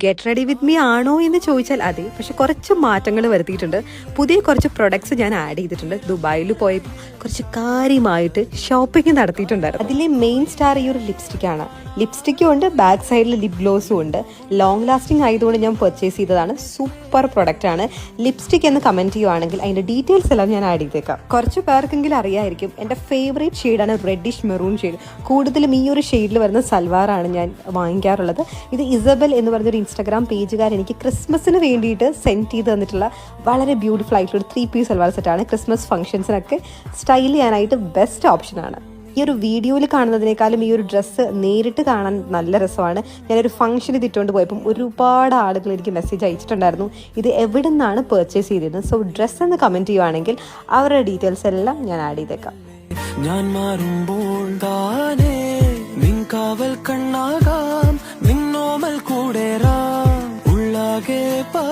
Get ready with me ആണോ എന്ന് ചോദിച്ചാൽ അതെ, പക്ഷെ കുറച്ച് മാറ്റങ്ങൾ വരുത്തിയിട്ടുണ്ട്. പുതിയ കുറച്ച് പ്രൊഡക്ട്സ് ഞാൻ ആഡ് ചെയ്തിട്ടുണ്ട്. ദുബായിൽ പോയപ്പോൾ കുറച്ച് കാര്യമായിട്ട് ഷോപ്പിംഗ് നടത്തിയിട്ടുണ്ടായിരുന്നു. അതിലെ മെയിൻ സ്റ്റാർ ഈ ഒരു ലിപ്സ്റ്റിക്കാണ്. ലിപ്സ്റ്റിക്കും ഉണ്ട്, ബാക്ക് സൈഡിൽ ലിപ് ഗ്ലോസും ഉണ്ട്. ലോങ് ലാസ്റ്റിംഗ് ആയതുകൊണ്ട് ഞാൻ പർച്ചേസ് ചെയ്തതാണ്. സൂപ്പർ പ്രൊഡക്റ്റ് ആണ്. ലിപ്സ്റ്റിക് എന്ന് കമൻറ്റ് ചെയ്യുവാണെങ്കിൽ അതിൻ്റെ ഡീറ്റെയിൽസ് എല്ലാം ഞാൻ ആഡ് ചെയ്തേക്കാം. കുറച്ച് പേർക്കെങ്കിലും അറിയായിരിക്കും, എൻ്റെ ഫേവറേറ്റ് ഷെയ്ഡാണ് റെഡിഷ് മെറൂൺ ഷെയ്ഡ്. കൂടുതലും ഈ ഒരു ഷെയ്ഡിൽ വരുന്ന സൽവാറാണ് ഞാൻ വാങ്ങിക്കാറുള്ളത്. ഇത് ഇസബൽ എന്ന് പറഞ്ഞൊരു ഇൻസ്റ്റാഗ്രാം പേജുകാർ എനിക്ക് ക്രിസ്മസിന് വേണ്ടിയിട്ട് സെൻഡ് ചെയ്ത് തന്നിട്ടുള്ള വളരെ ബ്യൂട്ടിഫുൾ ആയിട്ടുള്ള 3 പീസ് സൽവാർ സെറ്റാണ്. ക്രിസ്മസ് ഫംഗ്ഷൻസിനൊക്കെ സ്റ്റൈൽ ചെയ്യാനായിട്ട് ബെസ്റ്റ് ഓപ്ഷനാണ്. ഈ ഒരു വീഡിയോയിൽ കാണുന്നതിനേക്കാളും ഈ ഒരു ഡ്രസ്സ് നേരിട്ട് കാണാൻ നല്ല രസമാണ്. ഞാനൊരു ഫംഗ്ഷൻ ഇത് ഇട്ടുകൊണ്ട് പോയപ്പം ഒരുപാട് ആളുകൾ എനിക്ക് മെസ്സേജ് അയച്ചിട്ടുണ്ടായിരുന്നു ഇത് എവിടെ നിന്നാണ് പർച്ചേസ് ചെയ്തിരുന്നത്. സോ ഡ്രസ്സ് എന്ന് കമൻറ്റ് ചെയ്യുവാണെങ്കിൽ അവരുടെ ഡീറ്റെയിൽസ് എല്ലാം ഞാൻ ആഡ് ചെയ്തേക്കാം. ഞാൻ മാറുമ്പോൾ താനേ നിൻ കാവൽ കണ്ണാകാം, നിന്നോമൽ കൂടെ ഉള്ളാകെ